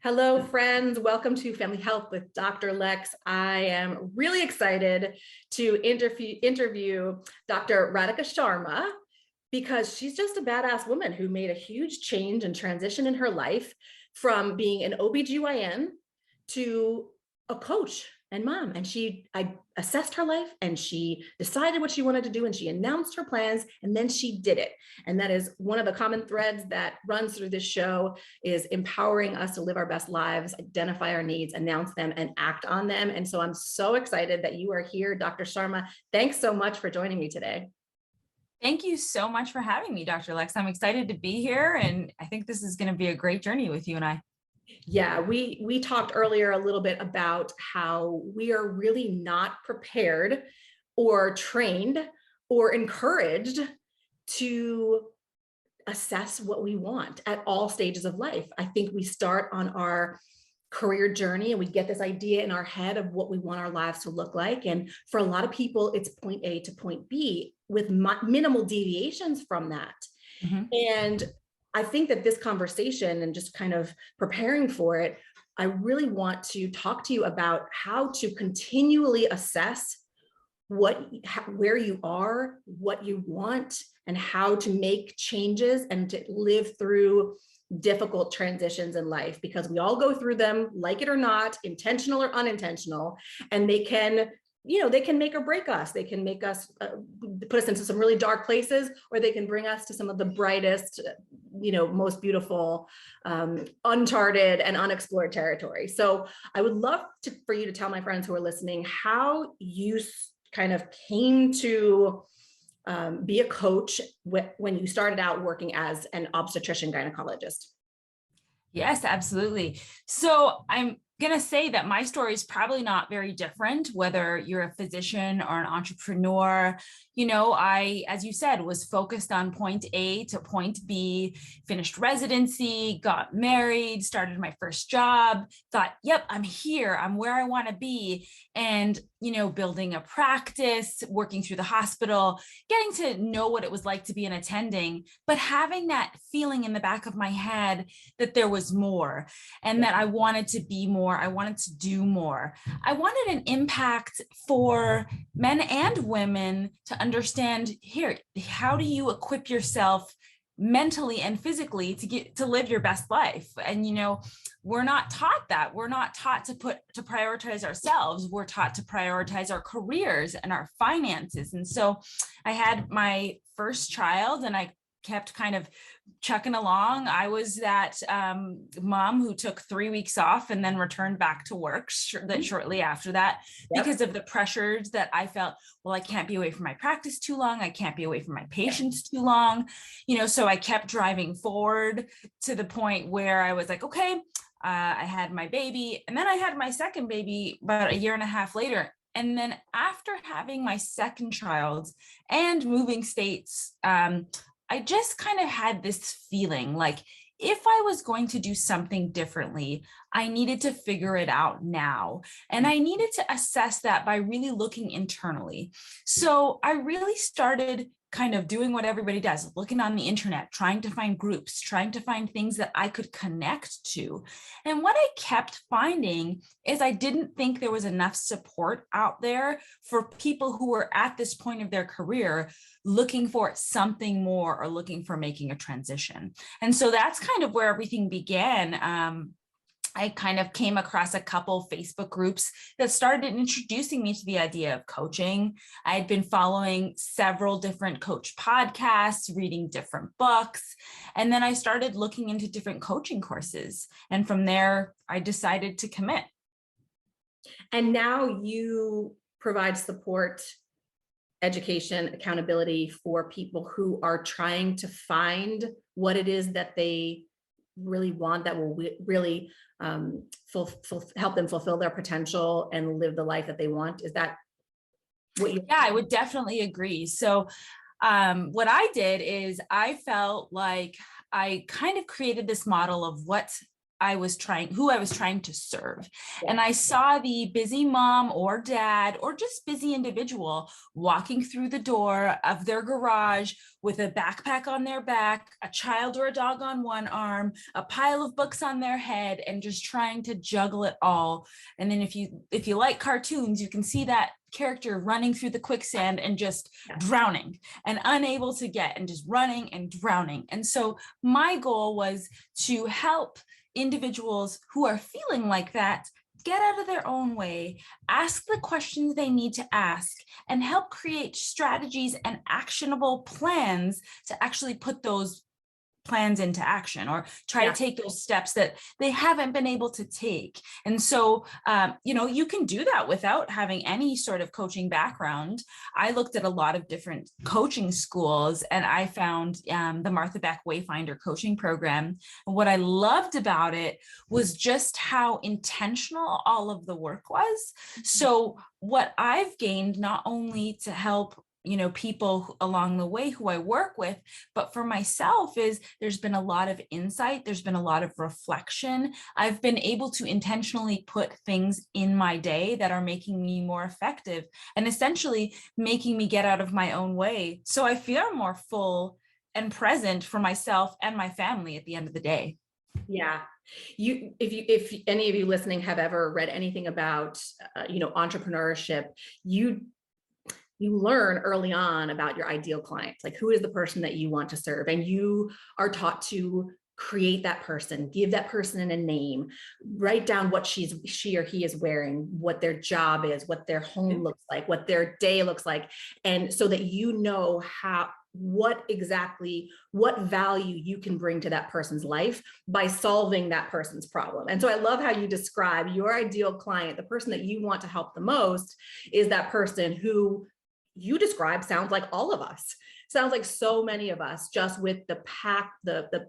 Hello, friends. Welcome to Family Health with Dr. Lex. I am really excited to interview Dr. Radhika Sharma because she's just a badass woman who made a huge change and transition in her life from being an OBGYN to a coach and mom. And I assessed her life and she decided what she wanted to do and she announced her plans and then she did it. And that is one of the common threads that runs through this show is empowering us to live our best lives, identify our needs, announce them, and act on them. And so I'm so excited that you are here, Dr. Sharma. Thanks so much for joining me today. Thank you so much for having me, Dr. Lex. I'm excited to be here, and I think this is going to be a great journey with you and I. Yeah, we talked earlier a little bit about how we are really not prepared or trained or encouraged to assess what we want at all stages of life. I think we start on our career journey and we get this idea in our head of what we want our lives to look like. And for a lot of people, it's point A to point B with minimal deviations from that. Mm-hmm. And I think that this conversation and just kind of preparing for it, I really want to talk to you about how to continually assess where you are, what you want, and how to make changes and to live through difficult transitions in life, because we all go through them, like it or not, intentional or unintentional, and they can make or break us. They can make us put us into some really dark places, or they can bring us to some of the brightest, most beautiful, uncharted and unexplored territory. So I would love for you to tell my friends who are listening how you kind of came to be a coach when you started out working as an obstetrician gynecologist. Yes, absolutely. So I'm going to say that my story is probably not very different, whether you're a physician or an entrepreneur. As you said, was focused on point A to point B, finished residency, got married, started my first job, thought, yep, I'm here, I'm where I want to be. And, building a practice, working through the hospital, getting to know what it was like to be an attending, but having that feeling in the back of my head that there was more and that I wanted to be more. I wanted to do more. I wanted an impact for men and women to understand here, how do you equip yourself mentally and physically to live your best life? And, we're not taught that. We're not taught to prioritize ourselves. We're taught to prioritize our careers and our finances. And so I had my first child and I kept kind of chucking along. I was that mom who took 3 weeks off and then returned back to work shortly after that, because of the pressures that I felt, well, I can't be away from my practice too long. I can't be away from my patients too long. So I kept driving forward to the point where I was like, okay, I had my baby, and then I had my second baby about 1.5 years later. And then after having my second child and moving states, I just kind of had this feeling like if I was going to do something differently, I needed to figure it out now. And I needed to assess that by really looking internally. So I really started kind of doing what everybody does, looking on the internet, trying to find groups, trying to find things that I could connect to. And what I kept finding is I didn't think there was enough support out there for people who were at this point of their career looking for something more or looking for making a transition. And so that's kind of where everything began. I kind of came across a couple Facebook groups that started introducing me to the idea of coaching. I had been following several different coach podcasts, reading different books, and then I started looking into different coaching courses. And from there, I decided to commit. And now you provide support, education, accountability for people who are trying to find what it is that they really want, that will really help them fulfill their potential and live the life that they want. Is that what you? Yeah, I would definitely agree. So what I did is I felt like I kind of created this model of what who I was trying to serve. Yeah. And I saw the busy mom or dad or just busy individual walking through the door of their garage with a backpack on their back, a child or a dog on one arm, a pile of books on their head, and just trying to juggle it all. And then if you like cartoons, you can see that character running through the quicksand and just drowning and unable to get, and just running and drowning. And so my goal was to help individuals who are feeling like that get out of their own way, ask the questions they need to ask, and help create strategies and actionable plans to actually put those plans into action, or try to take those steps that they haven't been able to take. And so, you can do that without having any sort of coaching background. I looked at a lot of different coaching schools, and I found the Martha Beck Wayfinder coaching program. And what I loved about it was just how intentional all of the work was. So what I've gained, not only to help people along the way who I work with, but for myself, is there's been a lot of insight. There's been a lot of reflection. I've been able to intentionally put things in my day that are making me more effective and essentially making me get out of my own way. So I feel more full and present for myself and my family at the end of the day. Yeah. If any of you listening have ever read anything about, entrepreneurship, you learn early on about your ideal clients, like who is the person that you want to serve. And you are taught to create that person, give that person a name, write down what she or he is wearing, what their job is, what their home looks like, what their day looks like. And so that what value you can bring to that person's life by solving that person's problem. And so I love how you describe your ideal client. The person that you want to help the most is that person who you describe sounds like all of us, sounds like so many of us, just with the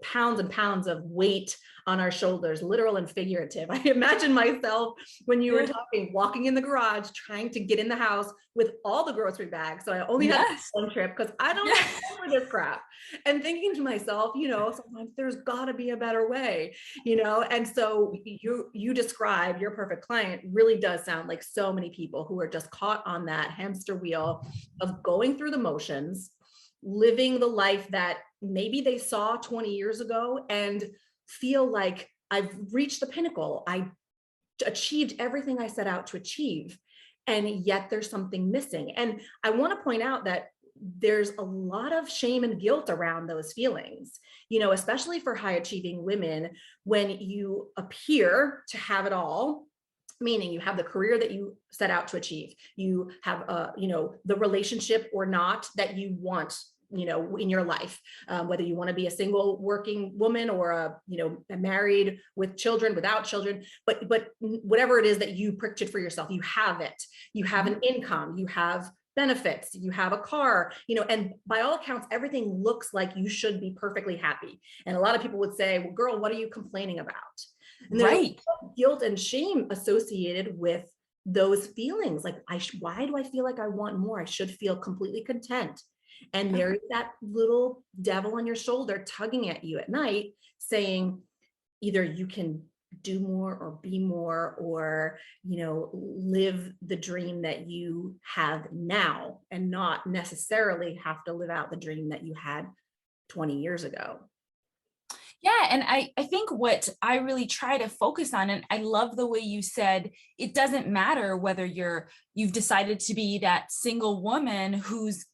pounds and pounds of weight on our shoulders, literal and figurative. I imagine myself when you were talking, walking in the garage, trying to get in the house with all the grocery bags. So I only had one trip because I don't have time for this crap. And thinking to myself, sometimes there's gotta be a better way, and so you describe your perfect client really does sound like so many people who are just caught on that hamster wheel of going through the motions, living the life that maybe they saw 20 years ago and feel like I've reached the pinnacle. I achieved everything I set out to achieve. And yet there's something missing. And I want to point out that there's a lot of shame and guilt around those feelings, especially for high achieving women, when you appear to have it all, meaning you have the career that you set out to achieve, you have the relationship or not that you want in your life, whether you want to be a single working woman or a married with children, without children, but whatever it is that you pictured for yourself, you have it. You have an income, you have benefits, you have a car, and by all accounts, everything looks like you should be perfectly happy. And a lot of people would say, well, girl, what are you complaining about? And there's guilt and shame associated with those feelings. Like, why do I feel like I want more? I should feel completely content. And there's that little devil on your shoulder tugging at you at night saying, either you can do more or be more, or, live the dream that you have now and not necessarily have to live out the dream that you had 20 years ago. Yeah. And I think what I really try to focus on, and I love the way you said, it doesn't matter whether you've decided to be that single woman who's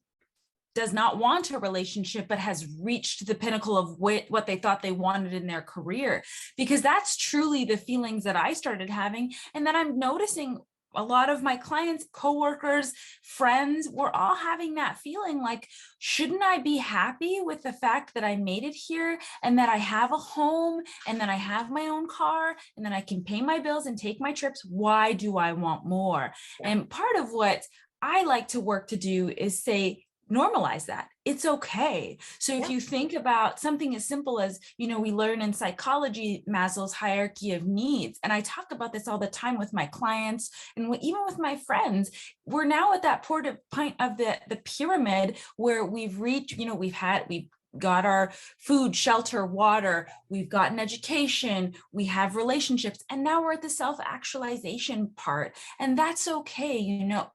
does not want a relationship, but has reached the pinnacle of what they thought they wanted in their career, because that's truly the feelings that I started having. And then I'm noticing a lot of my clients, coworkers, friends, we're all having that feeling like, shouldn't I be happy with the fact that I made it here and that I have a home and that I have my own car and that I can pay my bills and take my trips? Why do I want more? And part of what I like to work to do is say, normalize that. It's okay. So if you think about something as simple as, we learn in psychology, Maslow's hierarchy of needs. And I talk about this all the time with my clients and even with my friends. We're now at that point of the pyramid where we've reached, we've got our food, shelter, water, we've gotten education, we have relationships, and now we're at the self-actualization part. And that's okay. You know,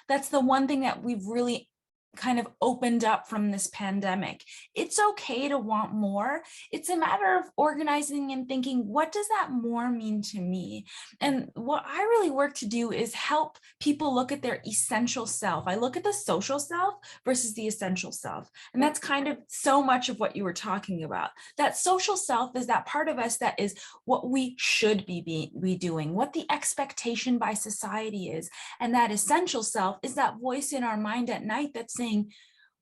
that's the one thing that we've really kind of opened up from this pandemic. It's okay to want more. It's a matter of organizing and thinking, what does that more mean to me? And what I really work to do is help people look at their essential self. I look at the social self versus the essential self. And that's kind of so much of what you were talking about. That social self is that part of us that is what we should be doing, what the expectation by society is. And that essential self is that voice in our mind at night that's saying,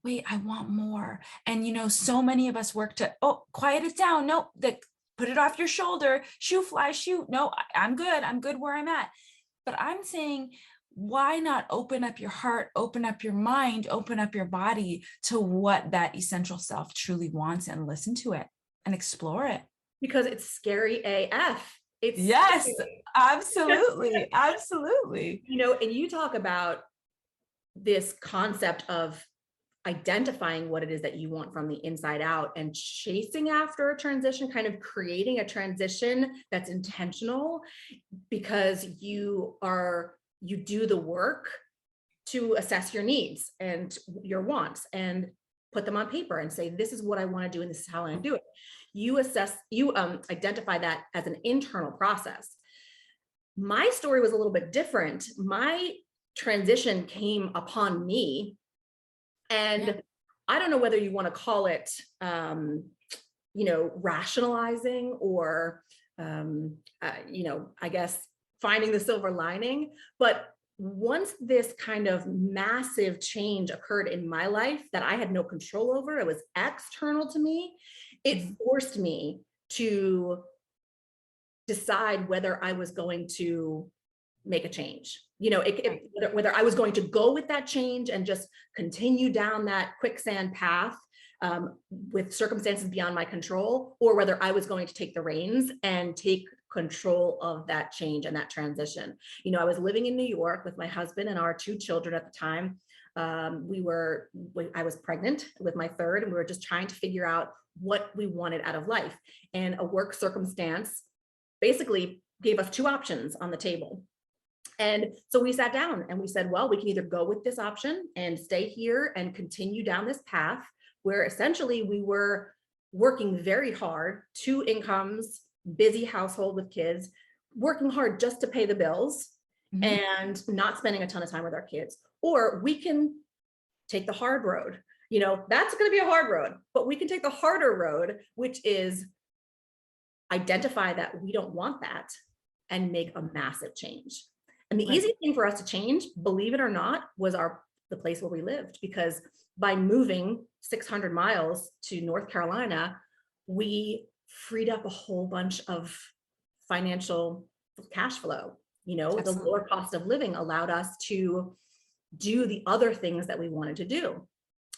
wait, I want more. And, you know, so many of us work to, oh, quiet it down. No, put it off your shoulder, shoo, fly, shoot. No, I'm good. I'm good where I'm at. But I'm saying, why not open up your heart, open up your mind, open up your body to what that essential self truly wants and listen to it and explore it? Because it's scary AF. It's yes, scary. Absolutely. Absolutely. You know, and you talk about this concept of identifying what it is that you want from the inside out and chasing after a transition, kind of creating a transition that's intentional, because you do the work to assess your needs and your wants and put them on paper and say, this is what I want to do and this is how I do it. You identify that as an internal process. My story was a little bit different. My transition came upon me, and I don't know whether you want to call it, you know, rationalizing or, you know, I guess finding the silver lining. But once this kind of massive change occurred in my life that I had no control over, it was external to me, it forced me to decide whether I was going to make a change. You know, whether I was going to go with that change and just continue down that quicksand path with circumstances beyond my control, or whether I was going to take the reins and take control of that change and that transition. You know, I was living in New York with my husband and our 2 children at the time. I was pregnant with my third, and we were just trying to figure out what we wanted out of life. And a work circumstance basically gave us 2 options on the table. And so we sat down and we said, well, we can either go with this option and stay here and continue down this path where essentially we were working very hard, 2 incomes, busy household with kids, working hard just to pay the bills and not spending a ton of time with our kids. Or we can take the hard road. You know, that's going to be a hard road, but we can take the harder road, which is identify that we don't want that and make a massive change. And the easy thing for us to change, believe it or not, was the place where we lived, because by moving 600 miles to North Carolina, we freed up a whole bunch of financial cash flow. You know, the lower cost of living allowed us to do the other things that we wanted to do.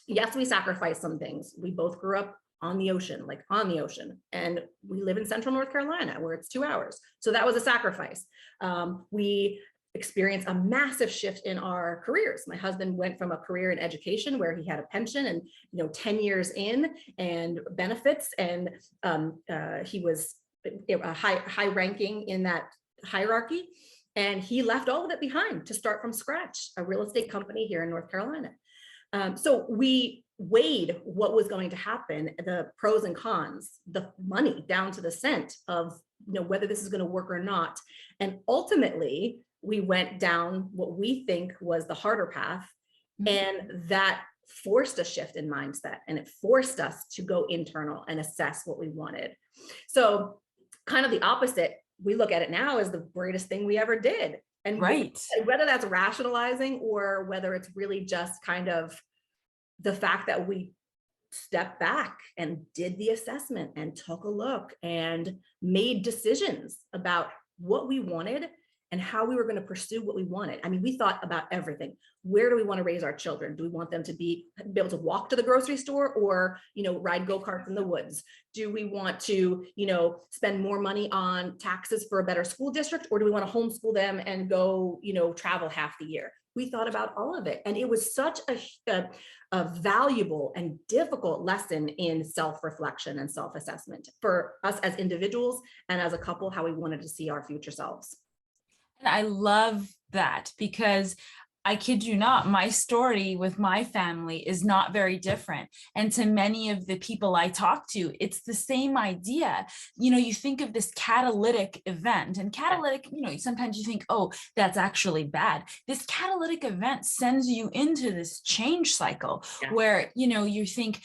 Yes, we sacrificed some things. We both grew up on the ocean, and we live in central North Carolina where it's 2 hours. So that was a sacrifice. We experienced a massive shift in our careers. My husband went from a career in education where he had a pension and, you know, 10 years in and benefits, and he was a high ranking in that hierarchy, and he left all of it behind to start from scratch, a real estate company here in North Carolina. So we weighed what was going to happen, the pros and cons, the money down to the cent of, you know, whether this is going to work or not. And ultimately, we went down what we think was the harder path. And that forced a shift in mindset, and it forced us to go internal and assess what we wanted. So kind of the opposite, we look at it now as the greatest thing we ever did. And whether that's rationalizing or whether it's really just kind of the fact that we stepped back and did the assessment and took a look and made decisions about what we wanted and how we were going to pursue what we wanted. I mean, we thought about everything. Where do we want to raise our children? Do we want them to be able to walk to the grocery store or, you know, ride go-karts in the woods? Do we want to, you know, spend more money on taxes for a better school district, or do we want to homeschool them and go, you know, travel half the year? we thought about all of it. And it was such a valuable and difficult lesson in self-reflection and self-assessment for us as individuals and as a couple, how we wanted to see our future selves. And I love that, because I kid you not, my story with my family is not very different. And to many of the people I talk to, it's the same idea. You know, you think of this catalytic event, and catalytic, you know, sometimes you think, oh, that's actually bad. This catalytic event sends you into this change cycle where, you know, you think,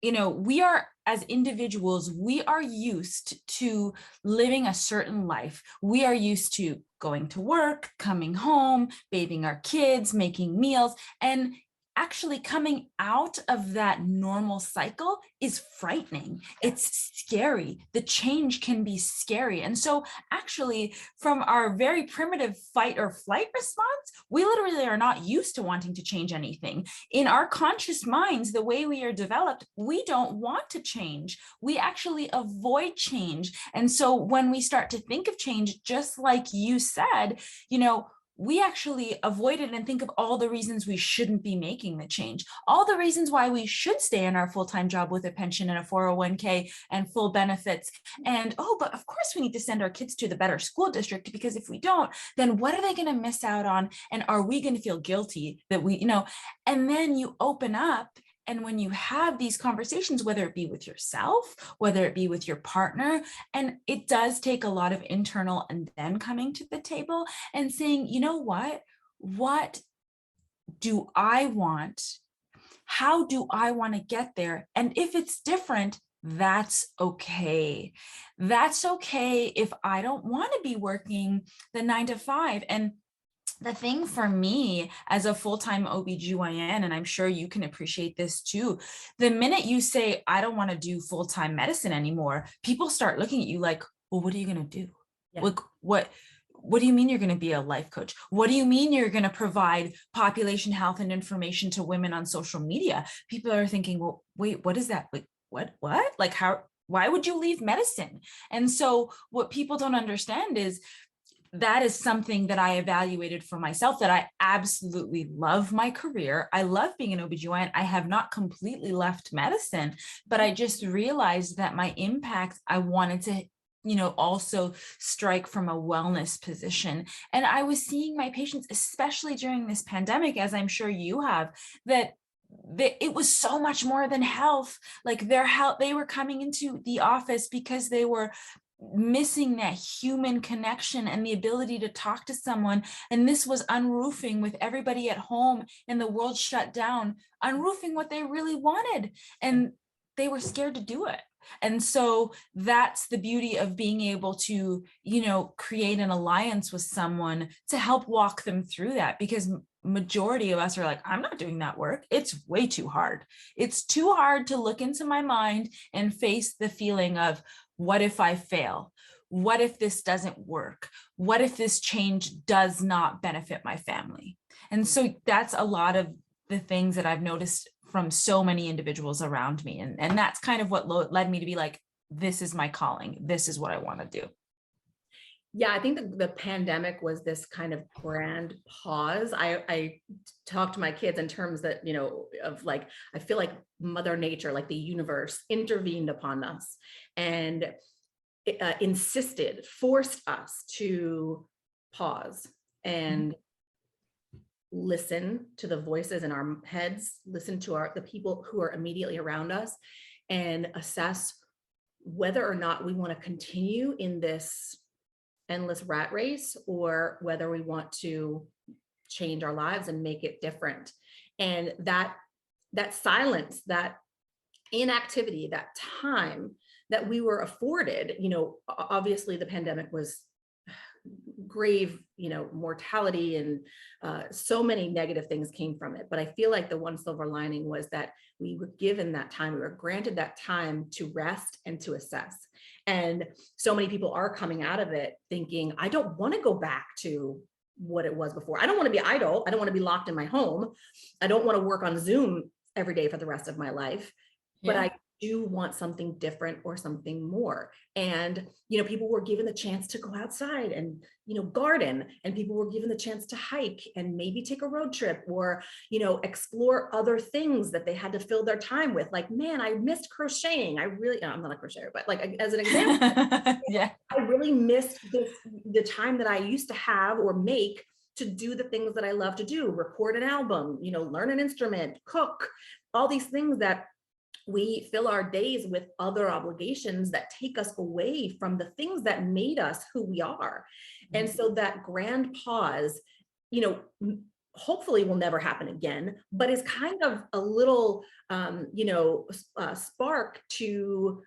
you know, we are, as individuals, we are used to living a certain life. We are used to going to work, coming home, bathing our kids, making meals, and actually coming out of that normal cycle is frightening. It's scary. The change can be scary. And so actually, from our very primitive fight or flight response, we literally are not used to wanting to change anything. In our conscious minds, the way we are developed, we don't want to change. We actually avoid change. And so when we start to think of change, just like you said, you know, we actually avoid it and think of all the reasons we shouldn't be making the change, all the reasons why we should stay in our full-time job with a pension and a 401k and full benefits. And, oh, but of course we need to send our kids to the better school district, because if we don't, then what are they going to miss out on? And are we going to feel guilty that we, you know, and then you open up. And when you have these conversations, whether it be with yourself, whether it be with your partner, and it does take a lot of internal and then coming to the table and saying, you know what do I want? How do I want to get there? And if it's different, that's okay. That's okay if I don't want to be working the 9 to 5. And the thing for me as a full-time OBGYN, and I'm sure you can appreciate this too, the minute you say, I don't want to do full-time medicine anymore, people start looking at you like, well, what are you going to do? Like, what do you mean you're going to be a life coach? What do you mean you're going to provide population health and information to women on social media? People are thinking, well, wait, what is that? Like, what? Like, how, why would you leave medicine? And so what people don't understand is that is something that I evaluated for myself, that I absolutely love my career. I love being an OBGYN. I have not completely left medicine, but I just realized that my impact, I wanted to, you know, also strike from a wellness position. And I was seeing my patients, especially during this pandemic, as I'm sure you have, that it was so much more than health. Like their health, they were coming into the office because they were missing that human connection and the ability to talk to someone. And this was unroofing with everybody at home and the world shut down, unroofing what they really wanted. And they were scared to do it. And so that's the beauty of being able to, you know, create an alliance with someone to help walk them through that, because majority of us are like, I'm not doing that work. It's way too hard. It's too hard to look into my mind and face the feeling of, what if I fail? What if this doesn't work? What if this change does not benefit my family? And so that's a lot of the things that I've noticed from so many individuals around me. And that's kind of what led me to be like, this is my calling. This is what I want to do. Yeah, I think the pandemic was this kind of grand pause. I talk to my kids in terms that, you know, of like, I feel like Mother Nature, like the universe intervened upon us and forced us to pause and listen to the voices in our heads, listen to the people who are immediately around us, and assess whether or not we want to continue in this endless rat race, or whether we want to change our lives and make it different. And that silence, that inactivity, that time that we were afforded, you know, obviously the pandemic was grave, you know, mortality and so many negative things came from it. But I feel like the one silver lining was that we were given that time, we were granted that time to rest and to assess. And so many people are coming out of it thinking, I don't want to go back to what it was before. I don't want to be idle. I don't want to be locked in my home. I don't want to work on Zoom every day for the rest of my life. But do want something different or something more. And, people were given the chance to go outside and, garden, and people were given the chance to hike and maybe take a road trip or, explore other things that they had to fill their time with. Like, man, I missed crocheting. I'm not a crocheter, but like, as an example, Yeah. I really missed the time that I used to have or make to do the things that I love to do, record an album, learn an instrument, cook, all these things that we fill our days with other obligations that take us away from the things that made us who we are. And so that grand pause, hopefully will never happen again, but is kind of a little, spark to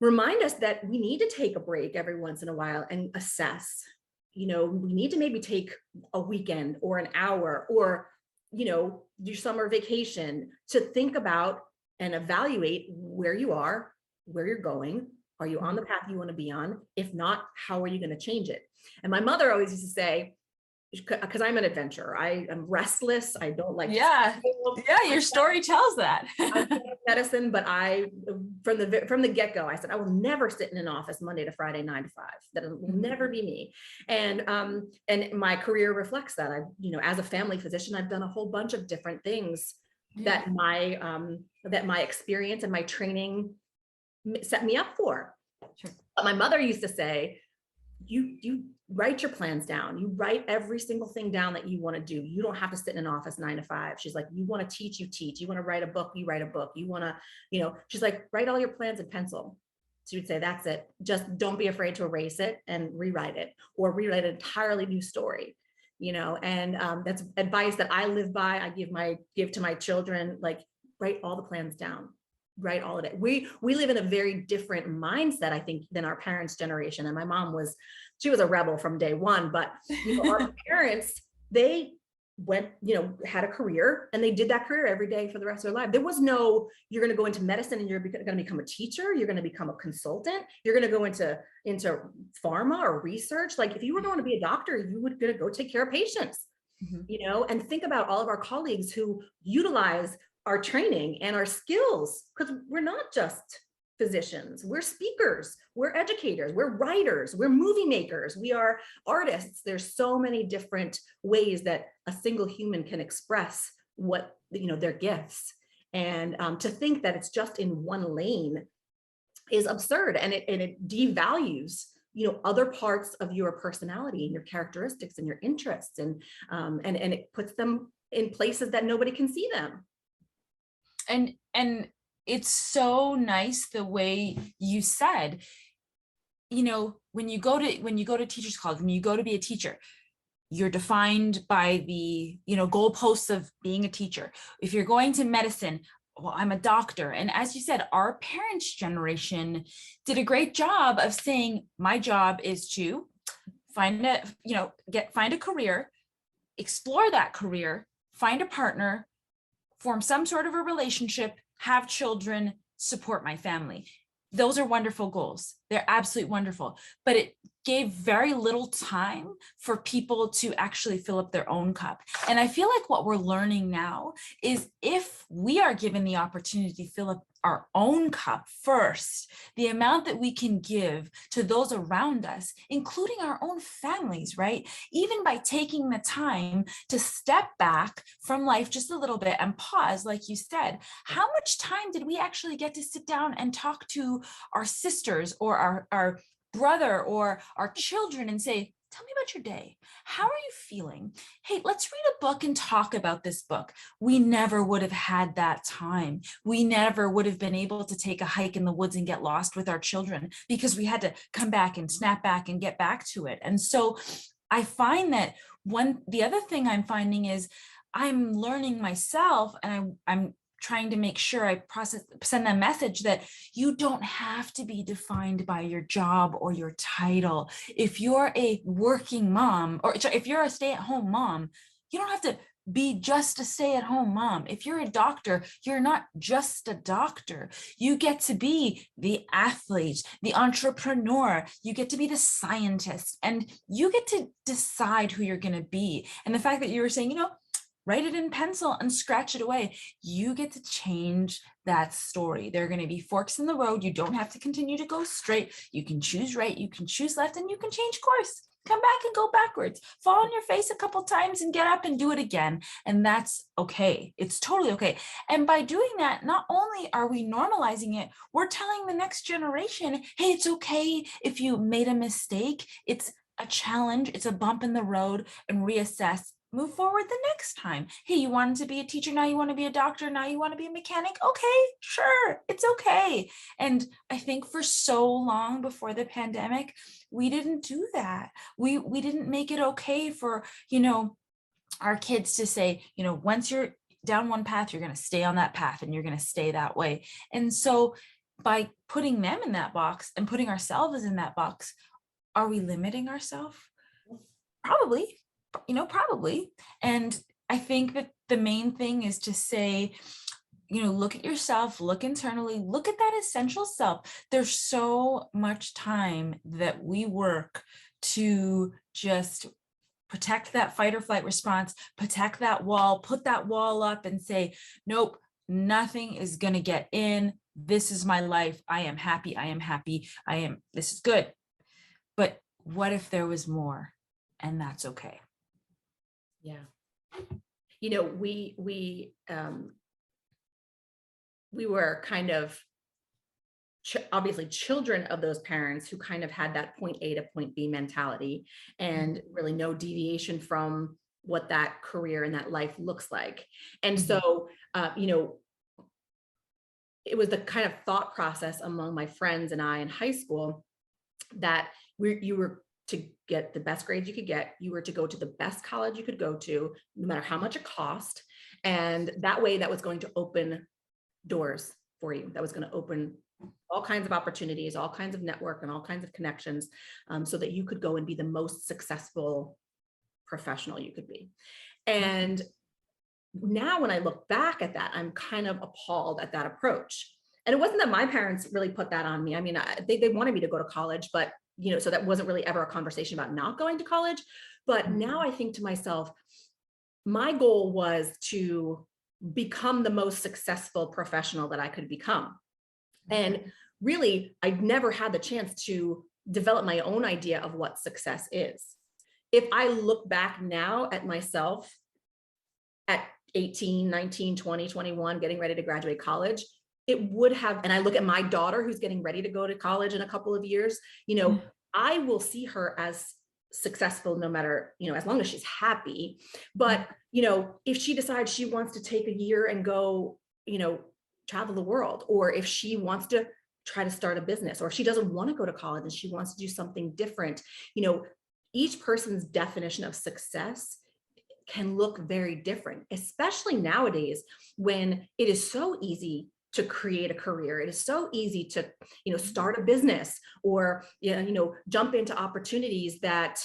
remind us that we need to take a break every once in a while and assess. We need to maybe take a weekend or an hour or, your summer vacation to think about and evaluate where you are, where you're going. Are you on the path you want to be on? If not, how are you going to change it? And my mother always used to say, because I'm an adventurer, I am restless. I don't like your story tells that. I studied medicine, but from the get-go, I said I will never sit in an office Monday to Friday 9 to 5. That will never be me. And my career reflects that. As a family physician, I've done a whole bunch of different things that my experience and my training set me up for. Sure. But my mother used to say, you write your plans down. You write every single thing down that you want to do. You don't have to sit in an office 9 to 5. She's like, you want to teach, you teach. You want to write a book, you write a book. You want to, she's like, write all your plans in pencil. She would say, that's it. Just don't be afraid to erase it and rewrite it or rewrite an entirely new story. And that's advice that I live by. I give to my children, like, write all the plans down, write all of it. We live in a very different mindset, I think, than our parents' generation. And my mom she was a rebel from day one, but our parents, they went, had a career and they did that career every day for the rest of their life. There was no, you're going to go into medicine and you're going to become a teacher. You're going to become a consultant. You're going to go into pharma or research. Like, if you were going to be a doctor, you would going to go take care of patients, and think about all of our colleagues who utilize our training and our skills, because we're not just physicians, we're speakers, we're educators, we're writers, we're movie makers, we are artists. There's so many different ways that a single human can express what, their gifts. And to think that it's just in one lane is absurd, and it devalues, other parts of your personality and your characteristics and your interests, and it puts them in places that nobody can see them. And it's so nice the way you said, when you go to teachers college, when you go to be a teacher, you're defined by the, goalposts of being a teacher. If you're going to medicine, well, I'm a doctor. And as you said, our parents' generation did a great job of saying, my job is to find a career, explore that career, find a partner, form some sort of a relationship, have children, support my family. Those are wonderful goals. They're absolutely wonderful, but it gave very little time for people to actually fill up their own cup. And I feel like what we're learning now is, if we are given the opportunity to fill up our own cup first, the amount that we can give to those around us, including our own families, right? Even by taking the time to step back from life just a little bit and pause, like you said, how much time did we actually get to sit down and talk to our sisters or our brother or our children and say, tell me about your day. How are you feeling? Hey, let's read a book and talk about this book. We never would have had that time. We never would have been able to take a hike in the woods and get lost with our children, because we had to come back and snap back and get back to it. And so I find that the other thing I'm finding is, I'm learning myself, and I'm trying to make sure I send that message that you don't have to be defined by your job or your title. If you're a working mom, or if you're a stay-at-home mom, you don't have to be just a stay-at-home mom. If you're a doctor, you're not just a doctor. You get to be the athlete, the entrepreneur, you get to be the scientist, and you get to decide who you're going to be. And the fact that you were saying, write it in pencil and scratch it away. You get to change that story. There are going to be forks in the road. You don't have to continue to go straight. You can choose right, you can choose left, and you can change course. Come back and go backwards. Fall on your face a couple times and get up and do it again. And that's okay. It's totally okay. And by doing that, not only are we normalizing it, we're telling the next generation, hey, it's okay if you made a mistake. It's a challenge. It's a bump in the road, and reassess. Move forward the next time. Hey, you wanted to be a teacher, now you want to be a doctor, now you want to be a mechanic. Okay, sure, it's okay. And I think for so long before the pandemic, we didn't do that. We didn't make it okay for, our kids to say, once you're down one path, you're going to stay on that path and you're going to stay that way. And so by putting them in that box and putting ourselves in that box, are we limiting ourselves? Probably. Probably. And I think that the main thing is to say, look at yourself, look internally, look at that essential self. There's so much time that we work to just protect that fight or flight response, protect that wall, put that wall up and say, nope, nothing is going to get in. This is my life. I am happy. This is good. But what if there was more? And that's okay. Yeah. We were kind of obviously children of those parents who kind of had that point A to point B mentality, and really no deviation from what that career and that life looks like. And so, it was the kind of thought process among my friends and I in high school that you were to get the best grades you could get, you were to go to the best college you could go to, no matter how much it cost. And that way, that was going to open doors for you. That was going to open all kinds of opportunities, all kinds of network and all kinds of connections, so that you could go and be the most successful professional you could be. And now when I look back at that, I'm kind of appalled at that approach. And it wasn't that my parents really put that on me. I mean, they wanted me to go to college, but so that wasn't really ever a conversation about not going to college. But now I think to myself, my goal was to become the most successful professional that I could become. And really, I'd never had the chance to develop my own idea of what success is. If I look back now at myself at 18, 19, 20, 21, getting ready to graduate college, it would have, and I look at my daughter who's getting ready to go to college in a couple of years, I will see her as successful no matter, as long as she's happy. But, if she decides she wants to take a year and go, travel the world, or if she wants to try to start a business, or if she doesn't want to go to college and she wants to do something different, each person's definition of success can look very different, especially nowadays when it is so easy to create a career. It is so easy to, start a business, or, jump into opportunities that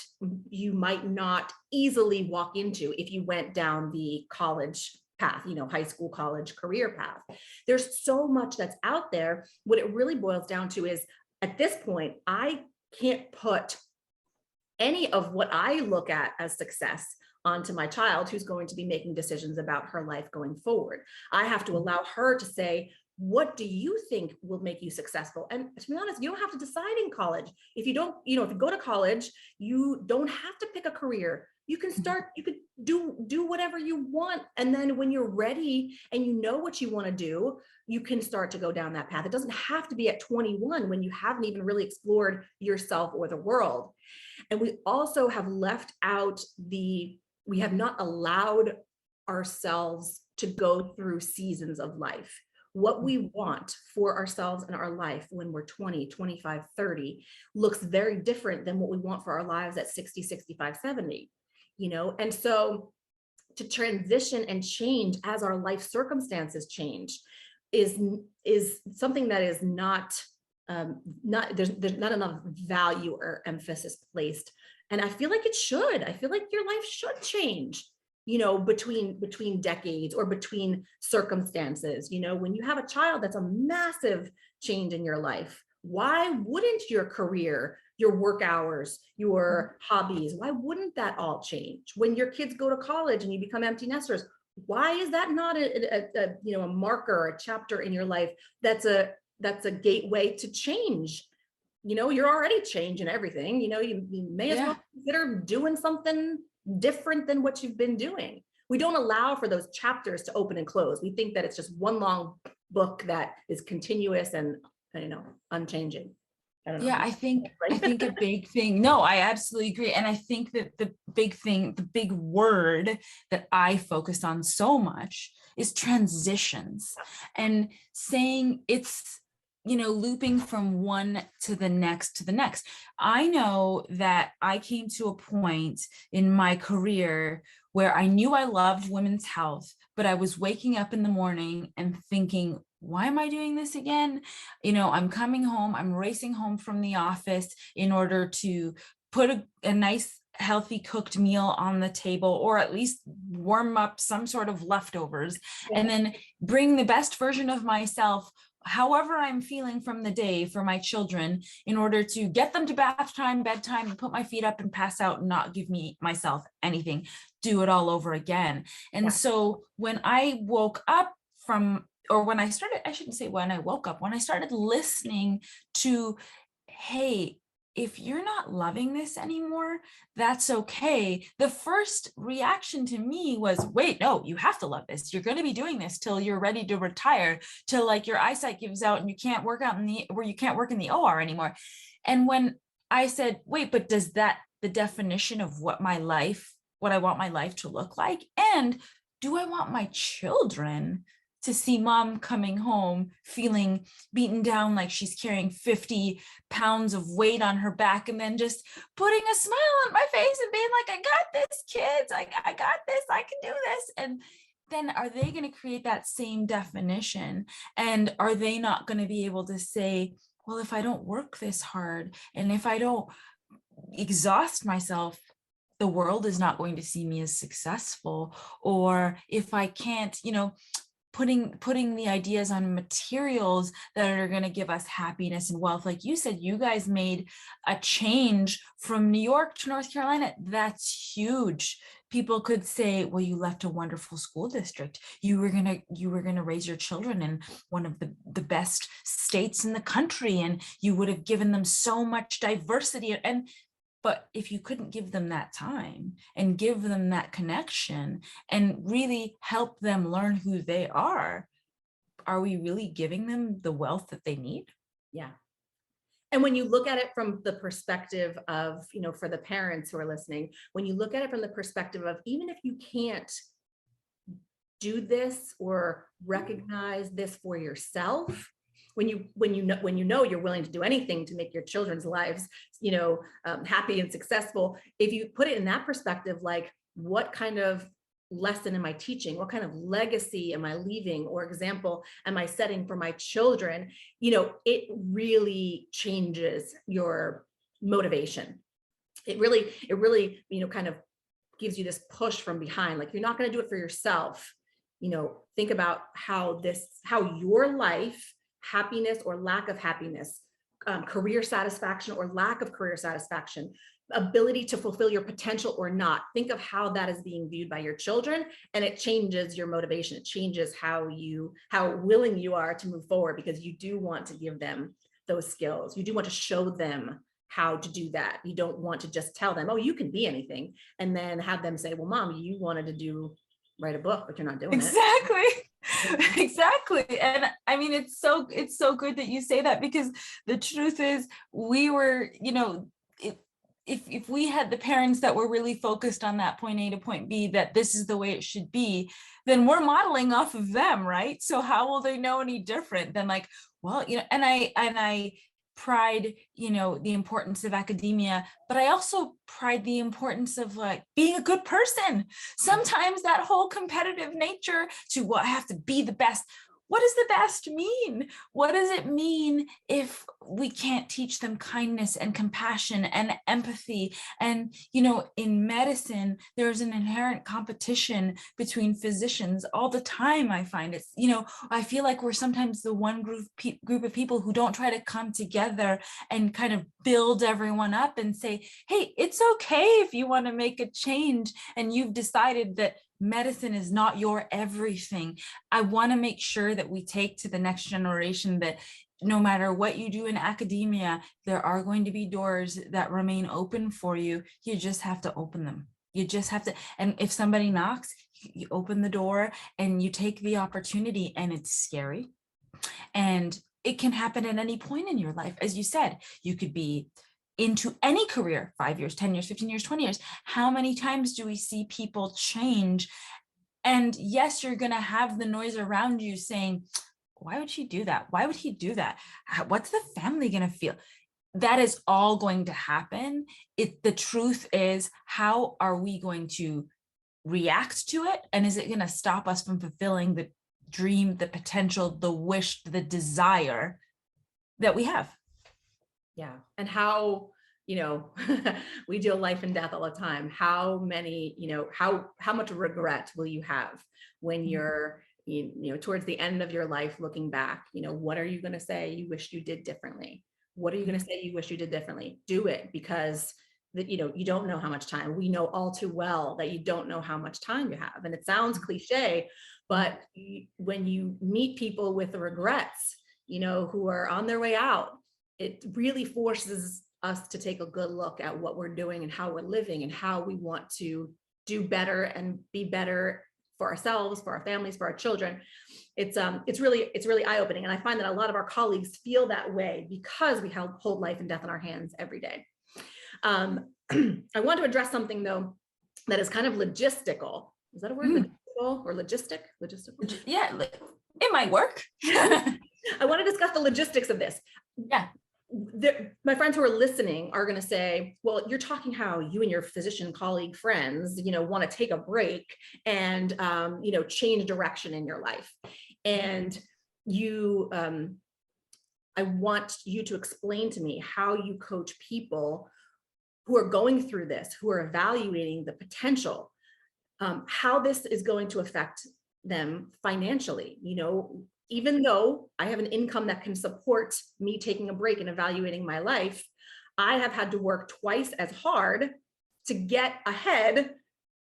you might not easily walk into if you went down the college path, high school, college, career path. There's so much that's out there. What it really boils down to is, at this point, I can't put any of what I look at as success onto my child who's going to be making decisions about her life going forward. I have to allow her to say, what do you think will make you successful? And to be honest, you don't have to decide in college. If you don't, if you go to college, you don't have to pick a career. You can start, you could do whatever you want. And then when you're ready and you know what you want to do, you can start to go down that path. It doesn't have to be at 21 when you haven't even really explored yourself or the world. And we also have left out we have not allowed ourselves to go through seasons of life. What we want for ourselves and our life when we're 20, 25, 30 looks very different than what we want for our lives at 60, 65, 70, And so to transition and change as our life circumstances change is something that is not there's not enough value or emphasis placed. And I feel like it should. I feel like your life should change, between decades or between circumstances. When you have a child, that's a massive change in your life. Why wouldn't your career your work hours, your hobbies, why wouldn't that all change? When your kids go to college and you become empty nesters, why is that not a marker, a chapter in your life that's a gateway to change? You're already changing everything. You may as well consider doing something different than what you've been doing. We don't allow for those chapters to open and close. We think that it's just one long book that is continuous and unchanging. I don't know. Yeah, I think a big thing. No, I absolutely agree. And I think that the big thing, the big word that I focused on so much is transitions, and saying it's, looping from one to the next to the next. I know that I came to a point in my career where I knew I loved women's health, but I was waking up in the morning and thinking, why am I doing this again? I'm coming home, I'm racing home from the office in order to put a nice healthy cooked meal on the table, or at least warm up some sort of leftovers, and then bring the best version of myself, however I'm feeling from the day, for my children, in order to get them to bath time, bedtime, and put my feet up and pass out and not give myself anything, do it all over again. And so when I woke up when I started, I shouldn't say when I woke up, when I started listening to, hey, if you're not loving this anymore, that's okay. The first reaction to me was, wait, no, you have to love this. You're going to be doing this till you're ready to retire, till like your eyesight gives out and you can't work you can't work in the OR anymore. And when I said, wait, but does that the definition of what I want my life to look like? And do I want my children to see mom coming home feeling beaten down, like she's carrying 50 pounds of weight on her back, and then just putting a smile on my face and being like, I got this, kids, I got this, I can do this? And then are they going to create that same definition? And are they not going to be able to say, well, if I don't work this hard and if I don't exhaust myself, the world is not going to see me as successful? Or if I can't, putting the ideas on materials that are going to give us happiness and wealth. Like you said, you guys made a change from New York to North Carolina. That's huge. People could say, well, you left a wonderful school district. You were going to raise your children in one of the best states in the country, and you would have given them so much diversity. But if you couldn't give them that time and give them that connection and really help them learn who they are we really giving them the wealth that they need? Yeah. And when you look at it from the perspective of, for the parents who are listening, when you look at it from the perspective of, even if you can't do this or recognize this for yourself, when you know you're willing to do anything to make your children's lives, happy and successful, if you put it in that perspective, like, what kind of lesson am I teaching? What kind of legacy am I leaving or example am I setting for my children? It really changes your motivation. It really, kind of gives you this push from behind. Like, you're not going to do it for yourself. Think about how your life, happiness or lack of happiness, career satisfaction or lack of career satisfaction, ability to fulfill your potential or not. Think of how that is being viewed by your children, and it changes your motivation. It changes how willing you are to move forward, because you do want to give them those skills. You do want to show them how to do that. You don't want to just tell them, oh, you can be anything, and then have them say, well, mom, you wanted to write a book, but you're not doing it. Exactly. And I mean, it's so good that you say that, because the truth is, we were, if we had the parents that were really focused on that point A to point B, that this is the way it should be, then we're modeling off of them, right? So how will they know any different than, like, well, and I pride, the importance of academia, but I also pride the importance of, like, being a good person. Sometimes that whole competitive nature to, well, I have to be the best. what does the best mean? What does it mean if we can't teach them kindness and compassion and empathy? And, in medicine, there's an inherent competition between physicians all the time. I find it's, I feel like we're sometimes the one group of people who don't try to come together and kind of build everyone up and say, hey, it's okay if you want to make a change and you've decided that medicine is not your everything. I want to make sure that we take to the next generation that no matter what you do in academia, there are going to be doors that remain open for you. You just have to open them. You just have to. And if somebody knocks, you open the door and you take the opportunity, and it's scary. And it can happen at any point in your life. As you said, you could be into any career, 5 years, 10 years, 15 years, 20 years. How many times do we see people change? And yes, you're going to have the noise around you saying, why would she do that? Why would he do that? What's the family going to feel? That is all going to happen. The truth is, how are we going to react to it? And is it going to stop us from fulfilling the dream, the potential, the wish, the desire that we have? Yeah. And how, we deal life and death all the time. How many, how much regret will you have when you're, towards the end of your life, looking back? What are you going to say you wish you did differently? What are you going to say you wish you did differently? Do it, because that, you don't know how much time. We know all too well that you don't know how much time you have. And it sounds cliche, but when you meet people with the regrets, who are on their way out, it really forces us to take a good look at what we're doing and how we're living and how we want to do better and be better for ourselves, for our families, for our children. It's really eye-opening. And I find that a lot of our colleagues feel that way because we hold life and death in our hands every day. I want to address something though that is kind of logistical. Is that a word? Logistical or logistic? Logistical? Yeah, it might work. I want to discuss the logistics of this. Yeah. My friends who are listening are going to say, well, you're talking how you and your physician colleague friends, want to take a break and, change direction in your life. And I want you to explain to me how you coach people who are going through this, who are evaluating the potential, how this is going to affect them financially. Even though I have an income that can support me taking a break and evaluating my life, I have had to work twice as hard to get ahead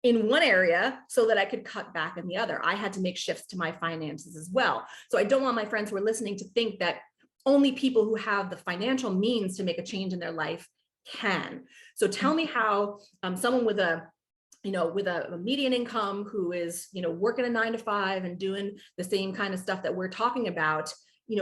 in one area so that I could cut back in the other. I had to make shifts to my finances as well. So I don't want my friends who are listening to think that only people who have the financial means to make a change in their life can. So tell me how someone with a median income who is, working a 9-to-5 and doing the same kind of stuff that we're talking about,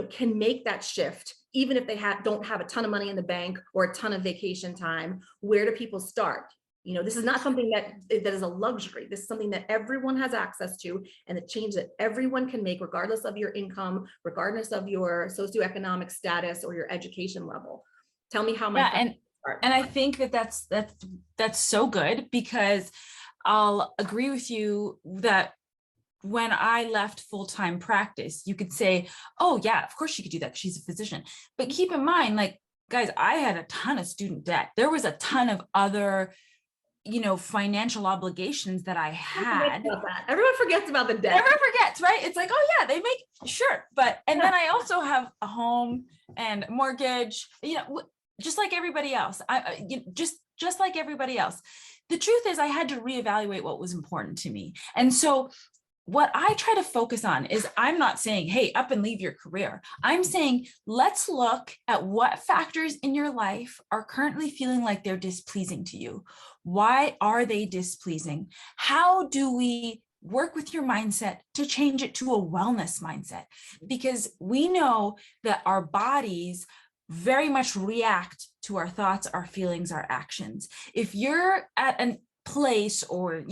can make that shift, even if they don't have a ton of money in the bank or a ton of vacation time. Where do people start? This is not something that is a luxury. This is something that everyone has access to, and the change that everyone can make, regardless of your income, regardless of your socioeconomic status or your education level. Tell me how my and I think that's so good, because I'll agree with you that when I left full-time practice, you could say, oh yeah, of course she could do that, she's a physician. But keep in mind, like, guys, I had a ton of student debt. There was a ton of other, financial obligations that I had. Everyone forgets about the debt. Everyone forgets, right? It's like, oh yeah, they make, sure. And then I also have a home and mortgage, just like everybody else. Just like everybody else. The truth is, I had to reevaluate what was important to me. And so what I try to focus on is, I'm not saying, hey, up and leave your career. I'm saying, let's look at what factors in your life are currently feeling like they're displeasing to you. Why are they displeasing? How do we work with your mindset to change it to a wellness mindset? Because we know that our bodies very much react to our thoughts, our feelings, our actions. If you're at a place, or,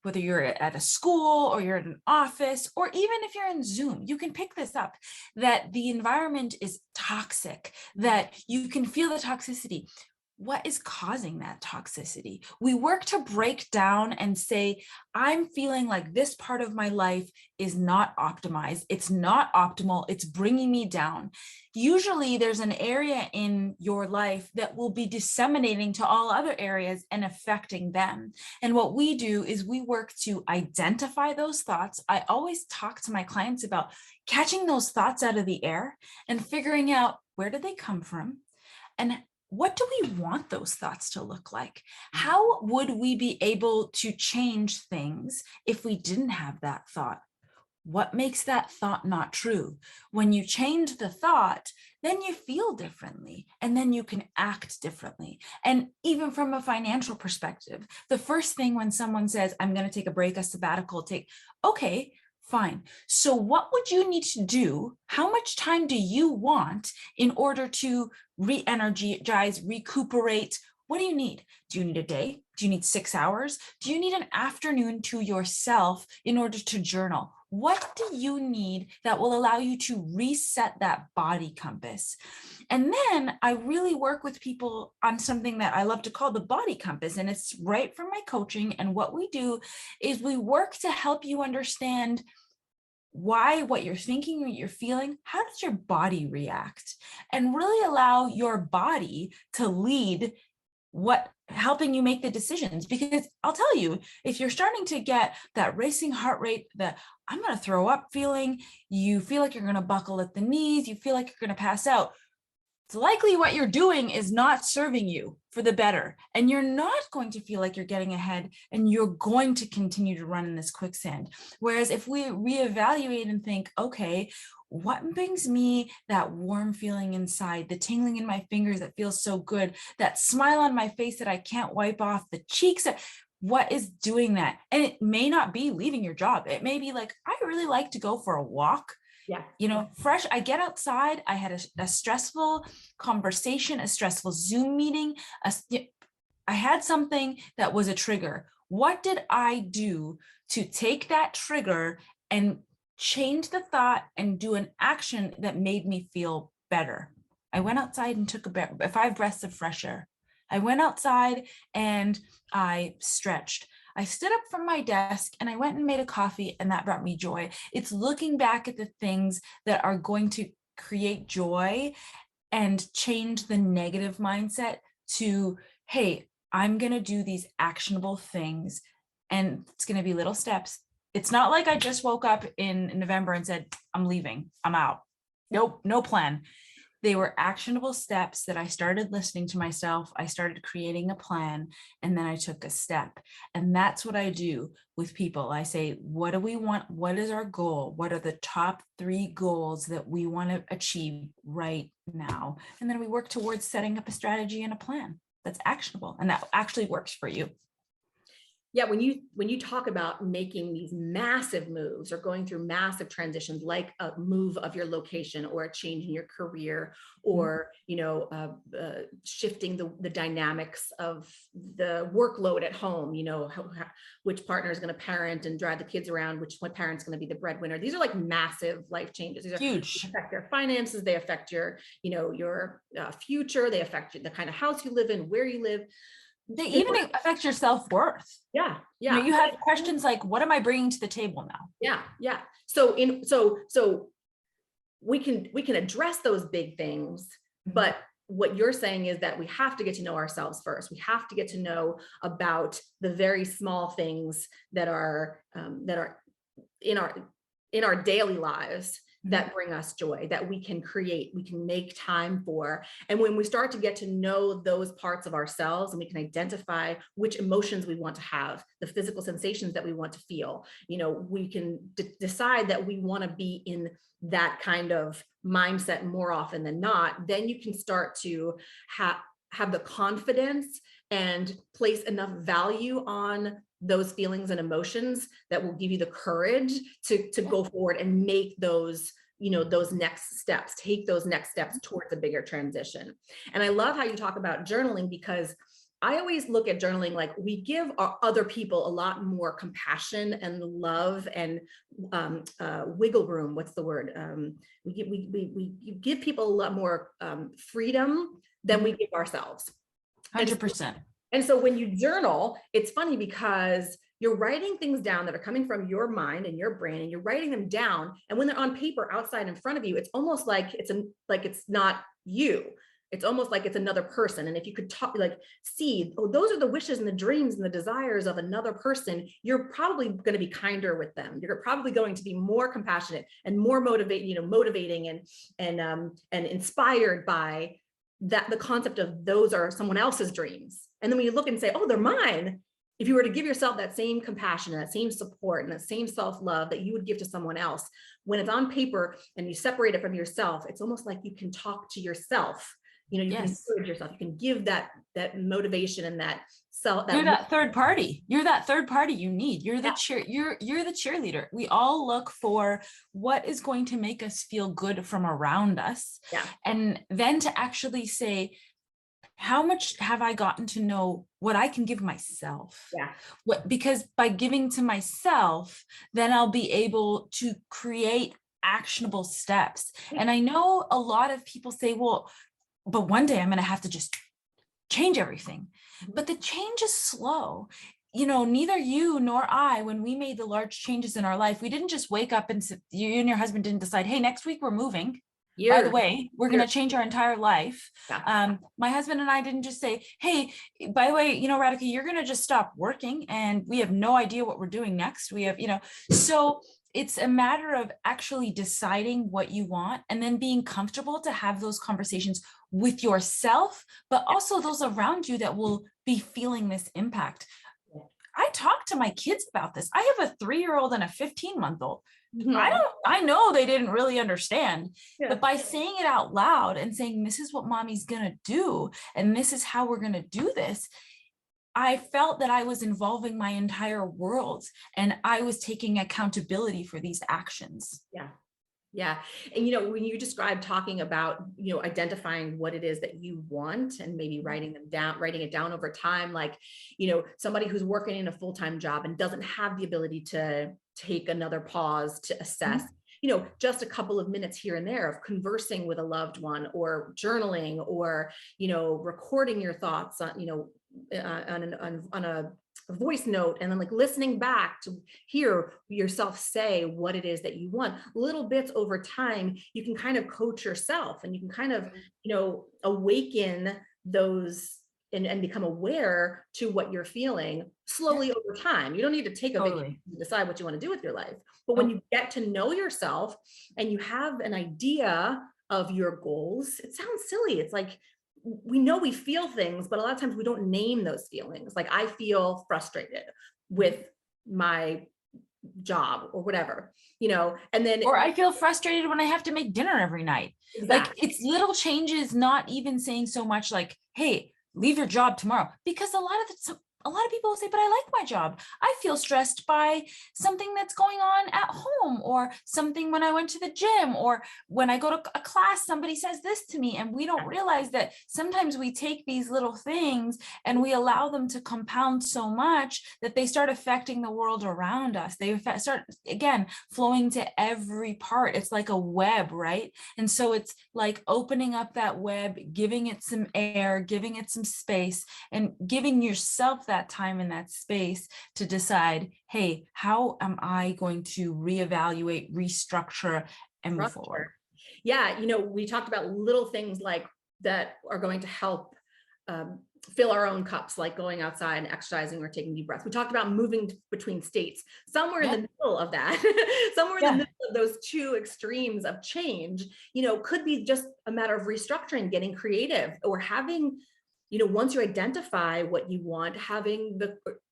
whether you're at a school or you're at an office, or even if you're in Zoom, you can pick this up, that the environment is toxic, that you can feel the toxicity. what is causing that toxicity? We work to break down and say, I'm feeling like this part of my life is not optimized. It's not optimal. It's bringing me down. Usually there's an area in your life that will be disseminating to all other areas and affecting them. And what we do is we work to identify those thoughts. I always talk to my clients about catching those thoughts out of the air and figuring out, where did they come from? And what do we want those thoughts to look like? How would we be able to change things if we didn't have that thought? What makes that thought not true? When you change the thought, then you feel differently, and then you can act differently. And even from a financial perspective, the first thing when someone says, I'm going to take a break, a sabbatical, okay, fine. So what would you need to do? How much time do you want in order to re-energize, recuperate? What do you need? Do you need a day? Do you need 6 hours? Do you need an afternoon to yourself in order to journal? What do you need that will allow you to reset that body compass? And then I really work with people on something that I love to call the body compass. And it's right from my coaching. And what we do is we work to help you understand why, what you're thinking, what you're feeling, how does your body react? And really allow your body to lead helping you make the decisions. Because I'll tell you, if you're starting to get that racing heart rate, the I'm going to throw up feeling, you feel like you're going to buckle at the knees, you feel like you're going to pass out, it's likely what you're doing is not serving you for the better. And you're not going to feel like you're getting ahead, and you're going to continue to run in this quicksand. Whereas if we reevaluate and think, okay, what brings me that warm feeling inside, the tingling in my fingers that feels so good, that smile on my face that I can't wipe off, the cheeks, what is doing that? And it may not be leaving your job. It may be like, I really like to go for a walk. Yeah. Fresh, I get outside, I had a stressful conversation, a stressful Zoom meeting, I had something that was a trigger. What did I do to take that trigger and change the thought and do an action that made me feel better? I went outside and took 5 breaths of fresh air. I went outside and I stretched. I stood up from my desk and I went and made a coffee, and that brought me joy. It's looking back at the things that are going to create joy and change the negative mindset to, hey, I'm going to do these actionable things, and it's going to be little steps. It's not like I just woke up in November and said, I'm leaving, I'm out. Nope, no plan. They were actionable steps that I started listening to myself. I started creating a plan, and then I took a step. And that's what I do with people. I say, what do we want? What is our goal? What are the top 3 goals that we want to achieve right now? And then we work towards setting up a strategy and a plan that's actionable and that actually works for you. Yeah, when you talk about making these massive moves or going through massive transitions, like a move of your location or a change in your career, or shifting the dynamics of the workload at home, which partner is going to parent and drive the kids around, which one parent's going to be the breadwinner. These are like massive life changes. These are huge. They affect your finances. They affect your future. They affect the kind of house you live in, where you live. They even affect your self-worth. Yeah. You have questions like, what am I bringing to the table now? Yeah. So we can address those big things, but what you're saying is that we have to get to know ourselves first. We have to get to know about the very small things that are in our daily lives that bring us joy, that we can create, we can make time for. And when we start to get to know those parts of ourselves, and we can identify which emotions we want to have, the physical sensations that we want to feel, we can decide that we want to be in that kind of mindset more often than not, then you can start to have the confidence and place enough value on those feelings and emotions that will give you the courage to go forward and make those next steps, take those next steps towards a bigger transition. And I love how you talk about journaling, because I always look at journaling like we give our other people a lot more compassion and love and wiggle room. What's the word? We give people a lot more freedom than we give ourselves. And 100%. And so when you journal, it's funny because you're writing things down that are coming from your mind and your brain, and you're writing them down. And when they're on paper outside in front of you, it's almost like it's not you. It's almost like it's another person. And if you could talk, like, see, oh, those are the wishes and the dreams and the desires of another person, you're probably going to be kinder with them. You're probably going to be more compassionate and more motivating and inspired by that, the concept of those are someone else's dreams. And then when you look and say, oh, they're mine, if you were to give yourself that same compassion, that same support, and that same self-love that you would give to someone else, when it's on paper and you separate it from yourself, it's almost like you can talk to yourself. You can encourage yourself. You can give that motivation and that self. You're that third party. You're that third party you need. You're the you're the cheerleader. We all look for what is going to make us feel good from around us. Yeah. And then to actually say, how much have I gotten to know what I can give myself? Yeah. Because by giving to myself, then I'll be able to create actionable steps. And I know a lot of people say, well, but one day I'm going to have to just change everything. But the change is slow. Neither you nor I, when we made the large changes in our life, we didn't just wake up and you and your husband didn't decide, hey, next week we're moving. By the way, we're going to change our entire life. Yeah. My husband and I didn't just say, hey, by the way, Radhika, you're going to just stop working and we have no idea what we're doing next. We have, so it's a matter of actually deciding what you want and then being comfortable to have those conversations with yourself, but also those around you that will be feeling this impact. I talk to my kids about this. I have a 3-year-old and a 15-month-old. I know they didn't really understand, but by saying it out loud and saying, this is what mommy's going to do, and this is how we're going to do this, I felt that I was involving my entire world and I was taking accountability for these actions. Yeah. Yeah. And, when you describe talking about, identifying what it is that you want and maybe writing it down over time, like, somebody who's working in a full-time job and doesn't have the ability to take another pause to assess, just a couple of minutes here and there of conversing with a loved one or journaling or, recording your thoughts on, on a voice note, and then like listening back to hear yourself say what it is that you want. Little bits over time, you can kind of coach yourself and you can kind of, awaken those and become aware to what you're feeling slowly over time. You don't need to take a vacation to decide what you want to do with your life. But when you get to know yourself and you have an idea of your goals, it sounds silly. It's like, we know we feel things, but a lot of times we don't name those feelings. Like, I feel frustrated with my job or whatever, and then, or I feel frustrated when I have to make dinner every night. Exactly. Like, it's little changes, not even saying so much like, hey, leave your job tomorrow, because a lot of people will say, but I like my job. I feel stressed by something that's going on at home, or something when I went to the gym, or when I go to a class, somebody says this to me. And we don't realize that sometimes we take these little things and we allow them to compound so much that they start affecting the world around us. They start, again, flowing to every part. It's like a web, right? And so it's like opening up that web, giving it some air, giving it some space, and giving yourself that time and that space to decide, hey, how am I going to reevaluate, restructure, and move forward? Yeah. We talked about little things like that are going to help fill our own cups, like going outside and exercising or taking deep breaths. We talked about moving between states. Somewhere in the middle of that, somewhere in the middle of those two extremes of change, could be just a matter of restructuring, getting creative, or having, once you identify what you want, having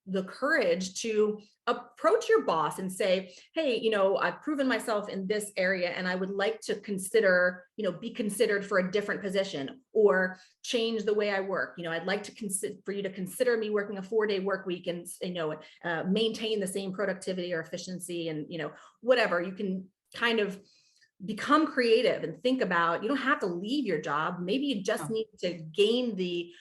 the courage to approach your boss and say, hey, I've proven myself in this area and I would like to consider, be considered for a different position or change the way I work. I'd like to for you to consider me working a 4-day work week and, maintain the same productivity or efficiency, and, whatever. You can kind of become creative and think about, you don't have to leave your job. Maybe you just need to gain the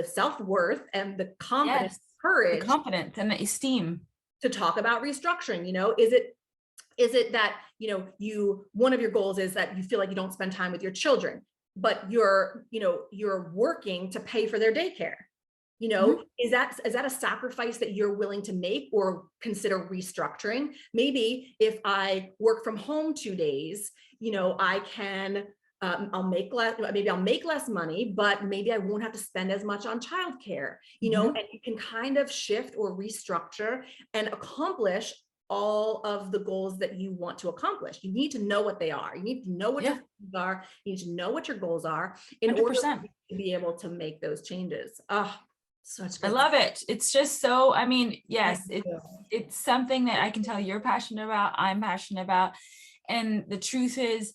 self-worth and the confidence, courage, the confidence and the esteem to talk about restructuring. Is it that, one of your goals is that you feel like you don't spend time with your children, but you're working to pay for their daycare. You know, is that a sacrifice that you're willing to make or consider restructuring? Maybe if I work from home 2 days, you know, I can, I'll make less, maybe I'll make less money, but maybe I won't have to spend as much on childcare, you know, and you can kind of shift or restructure and accomplish all of the goals that you want to accomplish. You need to know what they are. You need to know what your goals are. You need to know what your goals are in order 100%. to be able to make those changes. Oh, such good. I love it. It's just so, I mean, yes, Thank you. it's something that I can tell you're passionate about, I'm passionate about. And the truth is,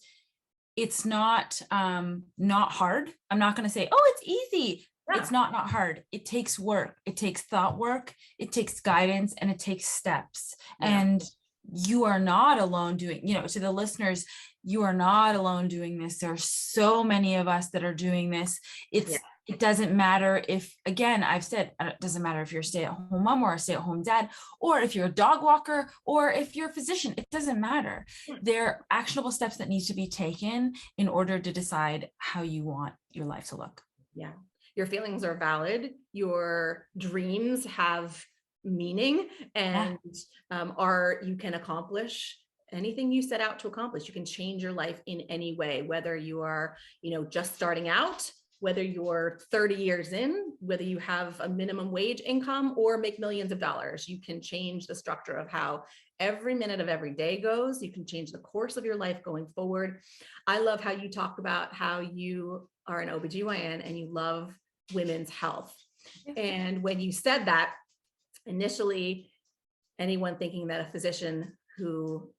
it's not hard. I'm not going to say, oh, it's easy. Yeah. It's not hard. It takes work. It takes thought work. It takes guidance, and it takes steps. Yeah. And you are not alone doing, you know, to the listeners, you are not alone doing this. There are so many of us that are doing this. It doesn't matter if, again, I've said, it doesn't matter if you're a stay-at-home mom or a stay-at-home dad, or if you're a dog walker, or if you're a physician, it doesn't matter. There are actionable steps that need to be taken in order to decide how you want your life to look. Yeah. Your feelings are valid. Your dreams have meaning, and you can accomplish anything you set out to accomplish. You can change your life in any way, whether you are, you know, just starting out, whether you're 30 years in, whether you have a minimum wage income or make millions of dollars. You can change the structure of how every minute of every day goes. You can change the course of your life going forward. I love how you talk about how you are an OBGYN and you love women's health. And when you said that, initially, anyone thinking that a physician who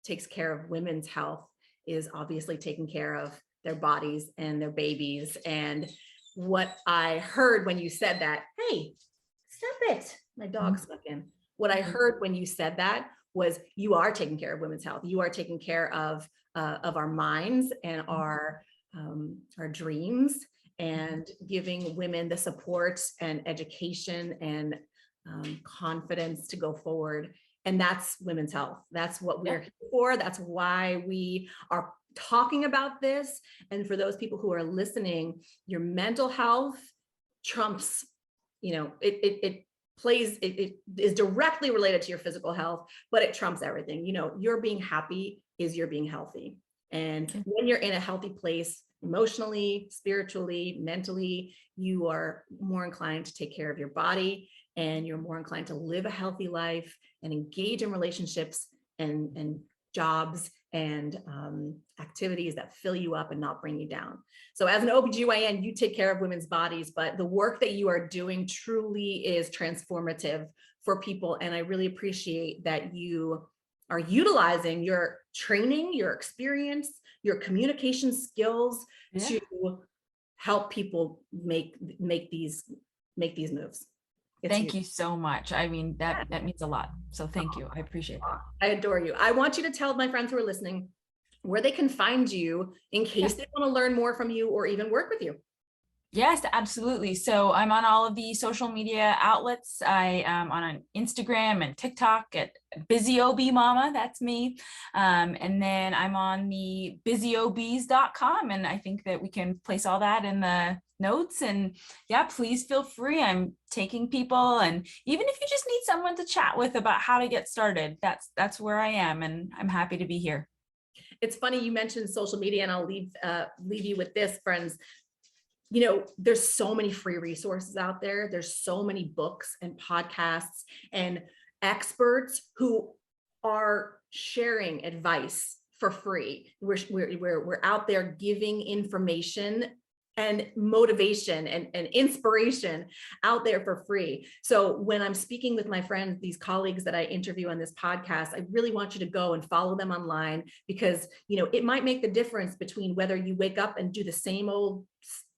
takes care of women's health is obviously taking care of their bodies and their babies. And what I heard when you said that, hey, stop it, my dog's fucking. What I heard when you said that was you are taking care of women's health. You are taking care of our minds and our dreams, and giving women the support and education and confidence to go forward. And that's women's health. That's what we're here for. That's why we are talking about this. And for those people who are listening, your mental health trumps, you know, it is directly related to your physical health, but it trumps everything. You know, your being happy is your being healthy. And when you're in a healthy place, emotionally, spiritually, mentally, you are more inclined to take care of your body, and you're more inclined to live a healthy life and engage in relationships and jobs and activities that fill you up and not bring you down. So as an OBGYN, you take care of women's bodies, but the work that you are doing truly is transformative for people. And I really appreciate that you are utilizing your training, your experience, your communication skills to help people make these moves. Thank you so much. I mean, that means a lot. So thank you. I appreciate that. I adore you. I want you to tell my friends who are listening where they can find you in case they want to learn more from you or even work with you. Yes, absolutely. So I'm on all of the social media outlets. I am on Instagram and TikTok at Busy OB Mama. That's me. And then I'm on the busyobs.com. And I think that we can place all that in the notes. And yeah, please feel free. I'm taking people. And even if you just need someone to chat with about how to get started, that's where I am. And I'm happy to be here. It's funny you mentioned social media, and I'll leave you with this, friends. You know, there's so many free resources out there. There's so many books and podcasts and experts who are sharing advice for free. We're out there giving information and motivation and inspiration out there for free. So when I'm speaking with my friends, these colleagues that I interview on this podcast, I really want you to go and follow them online, because, you know, it might make the difference between whether you wake up and do the same old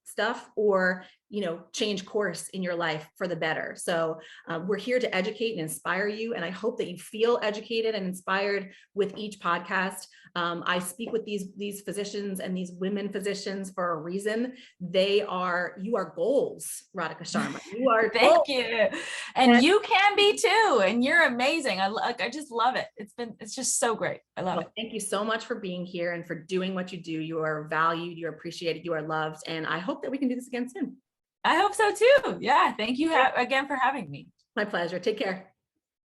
stuff or, you know, change course in your life for the better. So we're here to educate and inspire you. And I hope that you feel educated and inspired with each podcast. I speak with these physicians and these women physicians for a reason. You are goals, Radhika Sharma. You are Thank you. And you can be too. And you're amazing. I just love it. It's just so great. I love it. Thank you so much for being here and for doing what you do. You are valued, you're appreciated, you are loved. And I hope that we can do this again soon. I hope so too. Yeah. Thank you again for having me. My pleasure. Take care.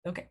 Okay.